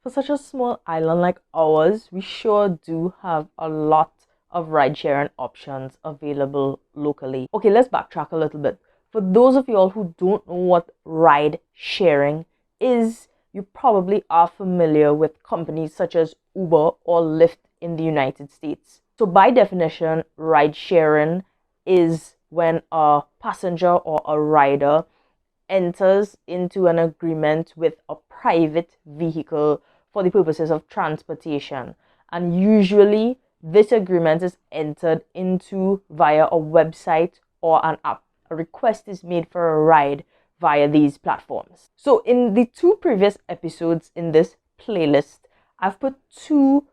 For such a small island like ours, we sure do have a lot of ride sharing options available locally. Okay, let's backtrack a little bit. For those of y'all who don't know what ride sharing is, you probably are familiar with companies such as Uber or Lyft in the United States. So by definition, ride sharing is when a passenger or a rider enters into an agreement with a private vehicle for the purposes of transportation. And usually this agreement is entered into via a website or an app. A request is made for a ride via these platforms. So in the 2 previous episodes in this playlist, I've put 2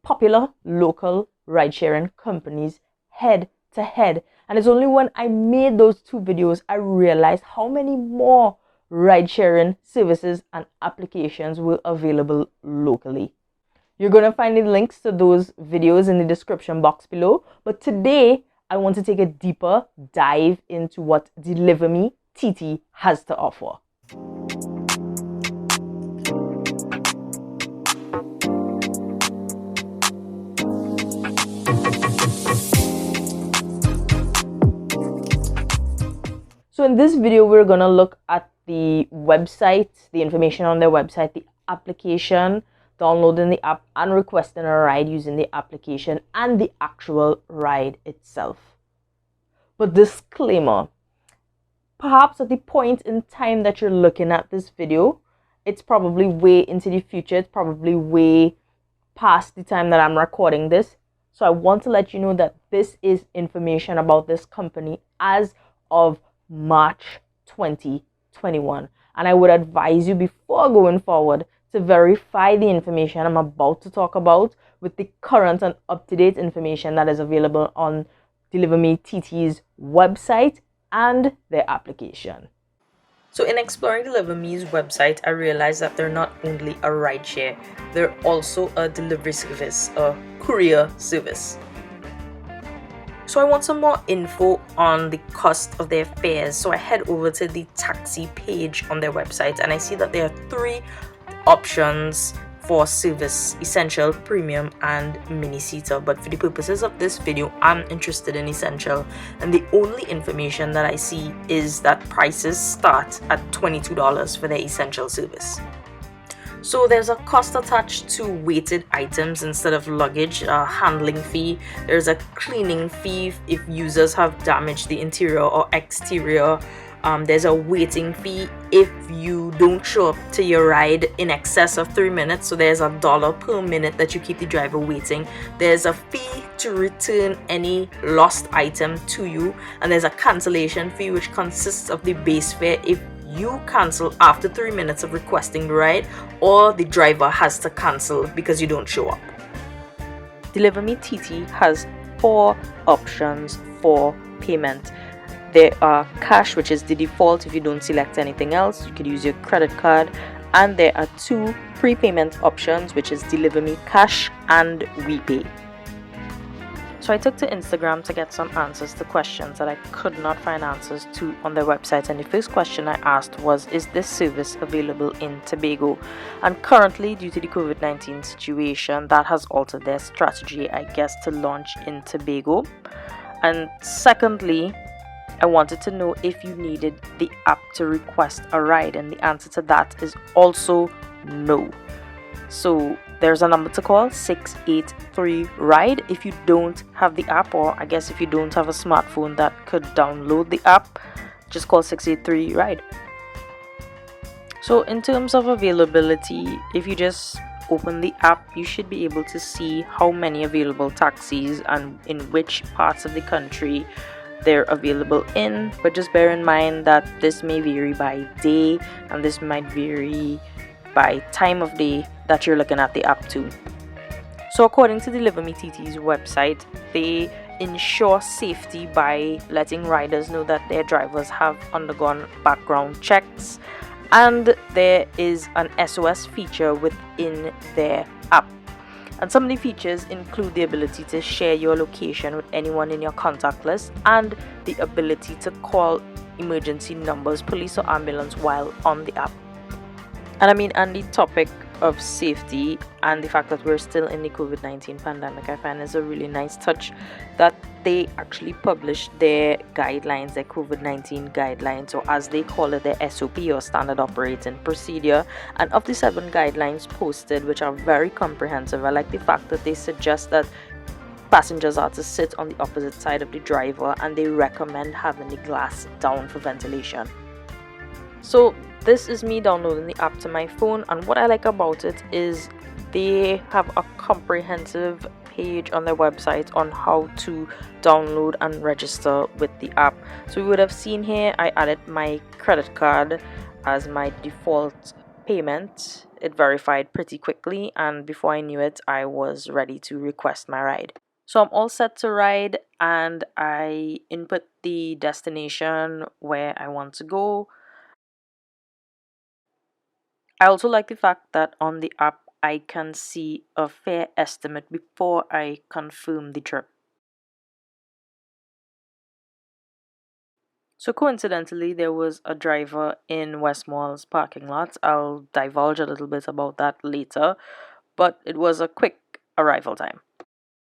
popular local ride-sharing companies head to head. And it's only when I made those 2 videos I realized how many more ride-sharing services and applications were available locally. You're going to find the links to those videos in the description box below. But today, I want to take a deeper dive into what DeliverMeTT has to offer. So in this video, we're going to look at the website, the information on their website, the application, downloading the app and requesting a ride using the application, and the actual ride itself. But disclaimer, perhaps at the point in time that you're looking at this video, it's probably way into the future. It's probably way past the time that I'm recording this. So I want to let you know that this is information about this company as of March 2021, and I would advise you before going forward to verify the information I'm about to talk about with the current and up-to-date information that is available on DeliverMeTT's website and their application. So in exploring DeliverMe's website, I realized that they're not only a rideshare, they're also a delivery service, a courier service. So I want some more info on the cost of their fares. So I head over to the taxi page on their website and I see that there are 3 options for service: essential, premium, and mini seater. But for the purposes of this video, I'm interested in essential, and the only information that I see is that prices start at $22 for their essential service. So there's a cost attached to weighted items instead of luggage, a handling fee. There's a cleaning fee if users have damaged the interior or exterior. There's a waiting fee if you don't show up to your ride in excess of 3 minutes. So there's $1 per minute that you keep the driver waiting. There's a fee to return any lost item to you. And there's a cancellation fee, which consists of the base fare if you cancel after 3 minutes of requesting the ride, or the driver has to cancel because you don't show up. DeliverMeTT has 4 options for payment. There are cash, which is the default if you don't select anything else. You could use your credit card. And there are 2 prepayment options, which is DeliverMe Cash and WePay. So I took to Instagram to get some answers to questions that I could not find answers to on their website. And the first question I asked was, is this service available in Tobago? And currently, due to the COVID-19 situation, that has altered their strategy, I guess, to launch in Tobago. And secondly, I wanted to know if you needed the app to request a ride, and the answer to that is also no. So there's a number to call, 683-RIDE. If you don't have the app, or I guess if you don't have a smartphone that could download the app, just call 683-RIDE. So in terms of availability, if you just open the app, you should be able to see how many available taxis and in which parts of the country they're available in. But just bear in mind that this may vary by day, and this might vary by time of day that you're looking at the app too. So according to DeliverMeTT's website, they ensure safety by letting riders know that their drivers have undergone background checks, and there is an SOS feature within their app. And some of the features include the ability to share your location with anyone in your contact list, and the ability to call emergency numbers, police or ambulance, while on the app. And on the topic of safety and the fact that we're still in the COVID-19 pandemic, I find is a really nice touch that they actually published their guidelines, their COVID-19 guidelines, or as they call it, their SOP or standard operating procedure. And of the 7 guidelines posted, which are very comprehensive, I like the fact that they suggest that passengers are to sit on the opposite side of the driver, and they recommend having the glass down for ventilation. So this is me downloading the app to my phone, and what I like about it is they have a comprehensive page on their website on how to download and register with the app. So you would have seen here I added my credit card as my default payment. It verified pretty quickly, and before I knew it, I was ready to request my ride. So I'm all set to ride, and I input the destination where I want to go. I also like the fact that on the app I can see a fare estimate before I confirm the trip. So coincidentally, there was a driver in Westmore's parking lot. I'll divulge a little bit about that later, but it was a quick arrival time.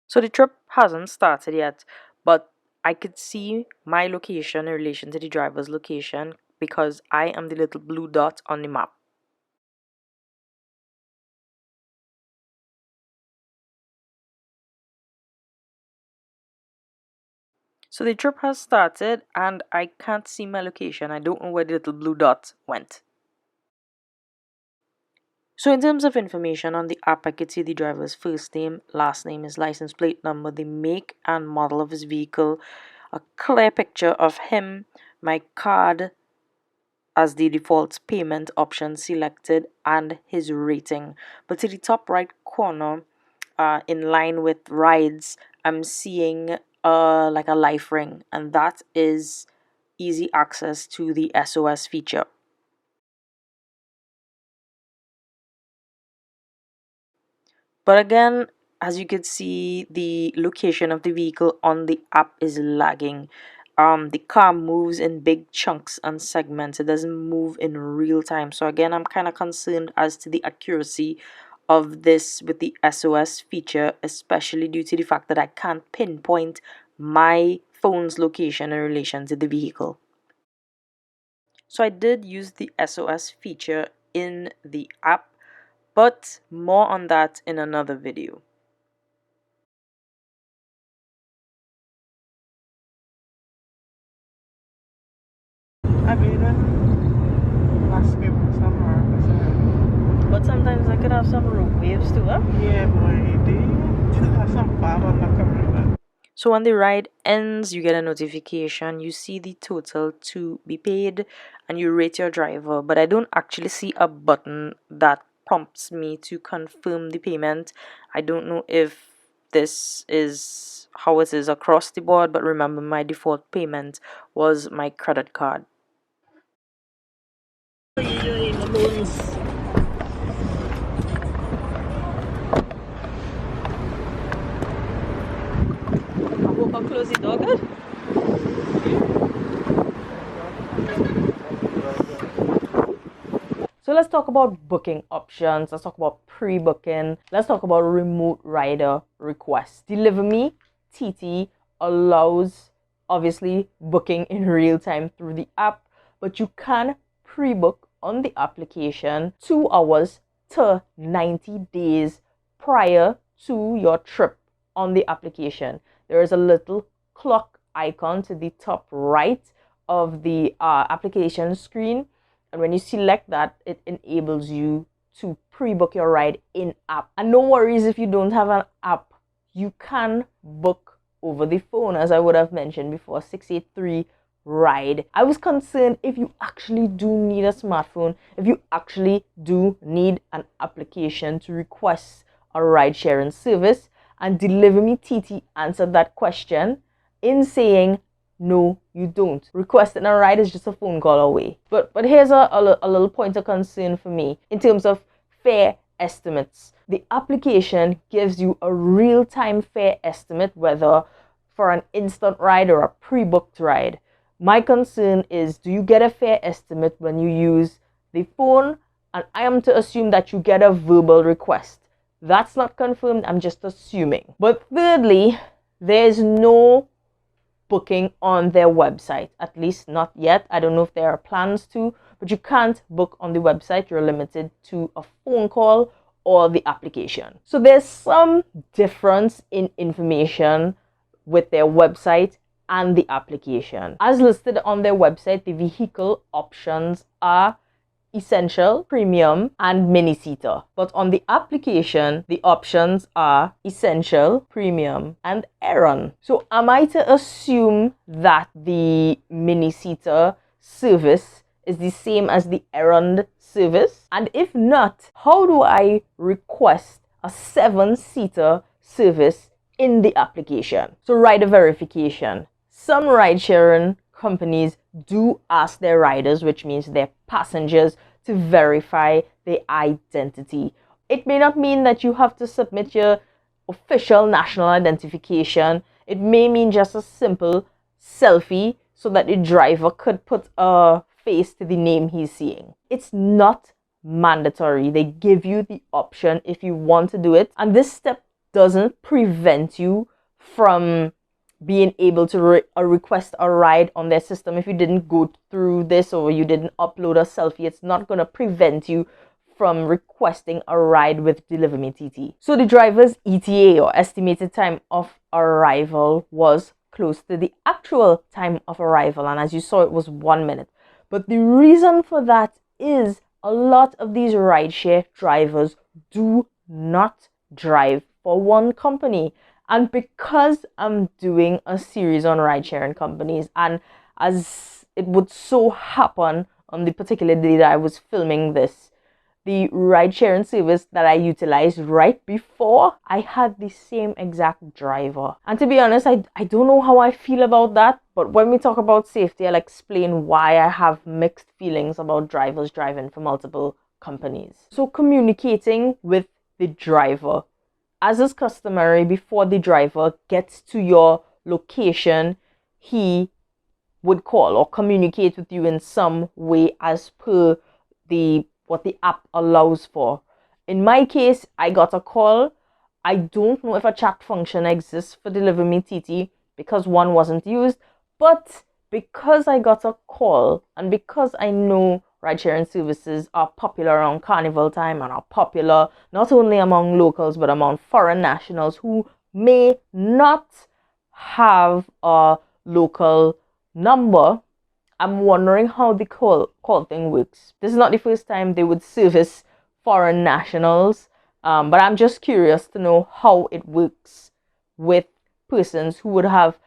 So the trip hasn't started yet, but I could see my location in relation to the driver's location because I am the little blue dot on the map. So the trip has started and I can't see my location. I don't know where the little blue dot went. So in terms of information on the app, I could see the driver's first name, last name, his license plate number, the make and model of his vehicle, a clear picture of him, my card as the default payment option selected, and his rating. But to the top right corner, in line with rides, I'm seeing like a life ring, and that is easy access to the SOS feature. But again, as you can see, the location of the vehicle on the app is lagging. The car moves in big chunks and segments. It doesn't move in real time. So again, I'm kind of concerned as to the accuracy of this with the SOS feature, especially due to the fact that I can't pinpoint my phone's location in relation to the vehicle. So I did use the SOS feature in the app, but more on that in another video. But sometimes I could have some rope waves too, huh? Yeah, boy, they have some bad on the camera. So when the ride ends, you get a notification, you see the total to be paid, and you rate your driver. But I don't actually see a button that prompts me to confirm the payment. I don't know if this is how it is across the board, but remember my default payment was my credit card. Close the door good? So let's talk about booking options. Let's talk about pre-booking. Let's talk about remote rider requests. DeliverMeTT allows obviously booking in real time through the app, but you can pre-book on the application 2 hours to 90 days prior to your trip on the application. There is a little clock icon to the top right of the application screen, and when you select that, it enables you to pre-book your ride in app. And no worries if you don't have an app, you can book over the phone, as I would have mentioned before. 683 ride. I was concerned if you actually do need a smartphone, if you actually do need an application to request a ride sharing service, and DeliverMeTT answered that question in saying, no, you don't. Requesting a ride is just a phone call away. But here's a little point of concern for me in terms of fare estimates. The application gives you a real-time fare estimate, whether for an instant ride or a pre-booked ride. My concern is, do you get a fare estimate when you use the phone and I am to assume that you get a verbal request. That's not confirmed, I'm just assuming. But thirdly, there's no booking on their website, at least not yet. I don't know if there are plans to, but you can't book on the website. You're limited to a phone call or the application. So there's some difference in information with their website and the application. As listed on their website, the vehicle options are essential, premium, and mini seater. But on the application, the options are essential, premium, and errand. So am I to assume that the mini seater service is the same as the errand service? And if not, how do I request a 7-seater service in the application? So rider verification. Some ride sharing companies do ask their riders, which means their passengers, to verify their identity. It may not mean that you have to submit your official national identification. It may mean just a simple selfie so that the driver could put a face to the name he's seeing. It's not mandatory. They give you the option if you want to do it. And this step doesn't prevent you from being able to request a ride on their system. If you didn't go through this or you didn't upload a selfie, it's not going to prevent you from requesting a ride with DeliverMeTT. So the driver's ETA, or estimated time of arrival, was close to the actual time of arrival, and as you saw, it was 1 minute. But the reason for that is a lot of these rideshare drivers do not drive for one company. And because I'm doing a series on ride-sharing companies, and as it would so happen on the particular day that I was filming this, the ride-sharing service that I utilized right before, I had the same exact driver. And to be honest, I don't know how I feel about that, but when we talk about safety, I'll explain why I have mixed feelings about drivers driving for multiple companies. So communicating with the driver. As is customary, before the driver gets to your location, he would call or communicate with you in some way as per what the app allows for. In my case, I got a call. I don't know if a chat function exists for DeliverMeTT because one wasn't used, but because I got a call and because I know ride-sharing services are popular around carnival time and are popular not only among locals but among foreign nationals who may not have a local number, I'm wondering how the call thing works. This is not the first time they would service foreign nationals, but I'm just curious to know how it works with persons who would have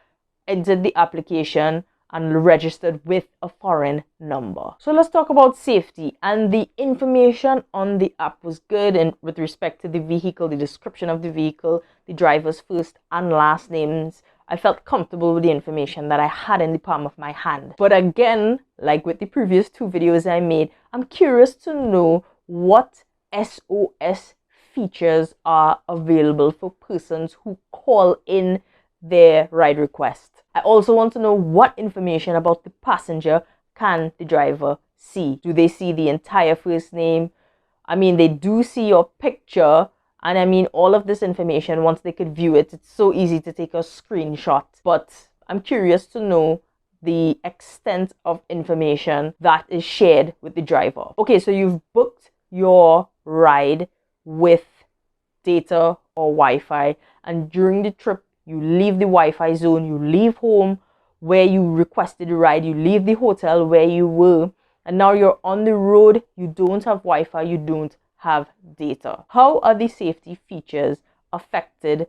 entered the application and registered with a foreign number. So let's talk about safety. And the information on the app was good, and with respect to the vehicle, the description of the vehicle, the driver's first and last names, I felt comfortable with the information that I had in the palm of my hand. But again, like with the previous 2 videos I made, I'm curious to know what SOS features are available for persons who call in their ride request. I also want to know what information about the passenger can the driver see. Do they see the entire first name? I mean, they do see your picture, and I mean all of this information. Once they could view it, it's so easy to take a screenshot. But I'm curious to know the extent of information that is shared with the driver. Okay, so you've booked your ride with data or Wi-Fi, and during the trip you leave the Wi-Fi zone, you leave home where you requested the ride, you leave the hotel where you were, and now you're on the road, you don't have Wi-Fi, you don't have data. How are the safety features affected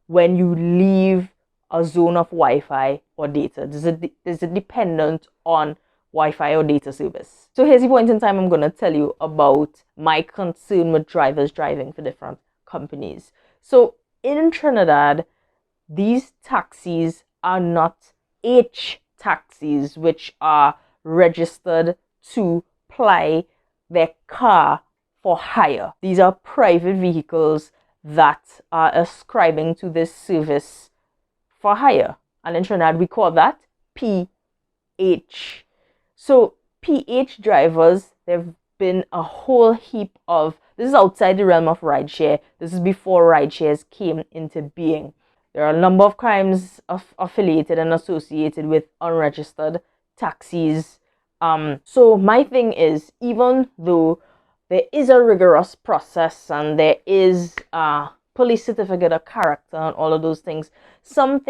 when you leave a zone of Wi-Fi or data? Is it dependent on Wi-Fi or data service? So here's the point in time I'm going to tell you about my concern with drivers driving for different companies. So in Trinidad, these taxis are not H taxis, which are registered to ply their car for hire. These are private vehicles that are ascribing to this service for hire. And in Trinidad, we call that PH. So PH drivers, they've been a whole heap of, this is outside the realm of rideshare. This is before rideshares came into being. There are a number of crimes affiliated and associated with unregistered taxis. So my thing is, even though there is a rigorous process and there is a police certificate of character and all of those things, some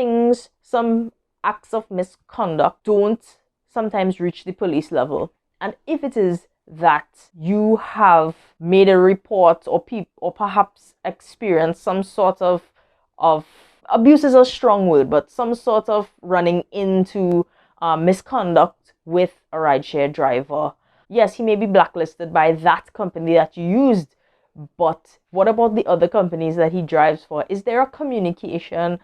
acts of misconduct don't sometimes reach the police level. And if it is that you have made a report or perhaps experienced some sort of abuse is a strong word, but some sort of running into misconduct with a rideshare driver, yes, he may be blacklisted by that company that you used, but what about the other companies that he drives for? Is there a communication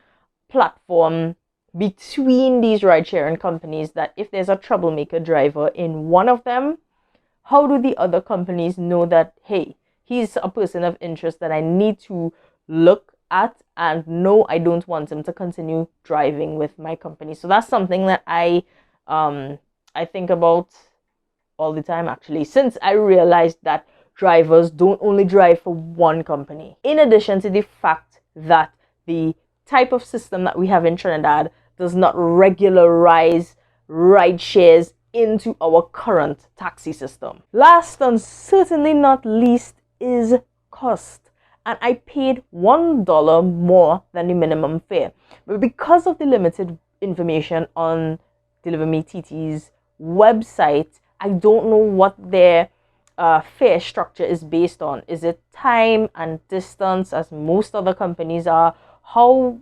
platform between these ride-sharing companies that if there's a troublemaker driver in one of them, how do the other companies know that, hey, he's a person of interest that I need to look at and no, I don't want him to continue driving with my company? So that's something that I think about all the time, actually, since I realized that drivers don't only drive for one company. In addition to the fact that the type of system that we have in Trinidad does not regularize ride shares into our current taxi system. Last and certainly not least is cost. And I paid $1 more than the minimum fare. But because of the limited information on DeliverMeTT's website, I don't know what their fare structure is based on. Is it time and distance as most other companies are? How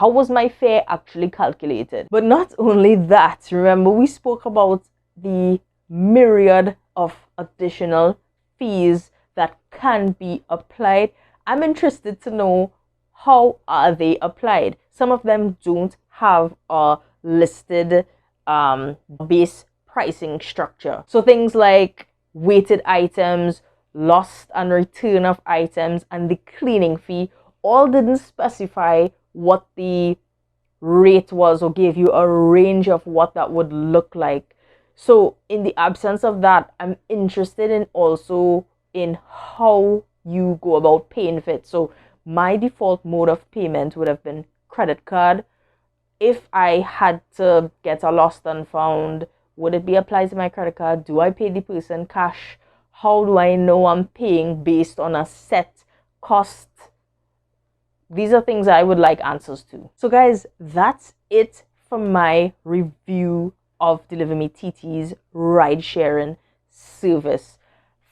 was my fare actually calculated? But not only that, remember we spoke about the myriad of additional fees that can be applied. I'm interested to know, how are they applied? Some of them don't have a listed base pricing structure. So things like weighted items, lost and return of items, and the cleaning fee all didn't specify what the rate was or gave you a range of what that would look like. So in the absence of that, I'm interested in also in how you go about paying for it. So my default mode of payment would have been credit card. If I had to get a lost and found, would it be applied to my credit card? Do I pay the person cash? How do I know I'm paying based on a set cost? These are things I would like answers to. So guys, that's it for my review of DeliverMeTT's ride sharing service.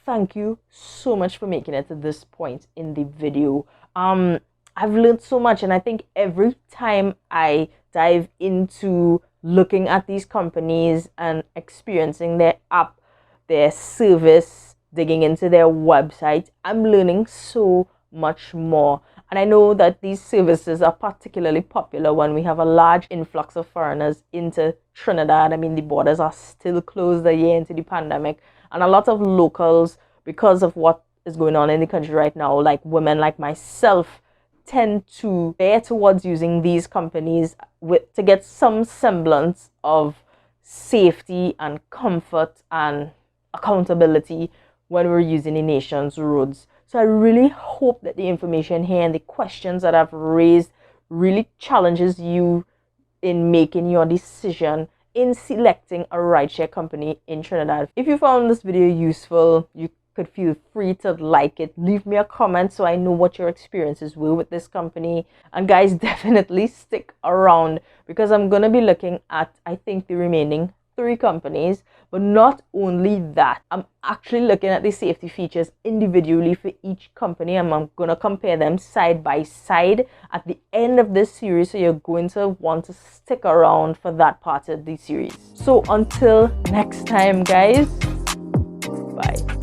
Thank you so much for making it to this point in the video. I've learned so much, and I think every time I dive into looking at these companies and experiencing their app, their service, digging into their website, I'm learning so much more. And I know that these services are particularly popular when we have a large influx of foreigners into Trinidad. I mean, the borders are still closed a year into the pandemic, and a lot of locals, because of what is going on in the country right now, like women like myself, tend to veer towards using these companies to get some semblance of safety and comfort and accountability when we're using the nation's roads. So I really hope that the information here and the questions that I've raised really challenges you in making your decision in selecting a rideshare company in Trinidad. If you found this video useful, you could feel free to like it. Leave me a comment so I know what your experiences were with this company. And guys, definitely stick around, because I'm going to be looking at, I think, the remaining 3 companies. But not only that, I'm actually looking at the safety features individually for each company, and I'm going to compare them side by side at the end of this series. So you're going to want to stick around for that part of the series. So until next time, guys, bye.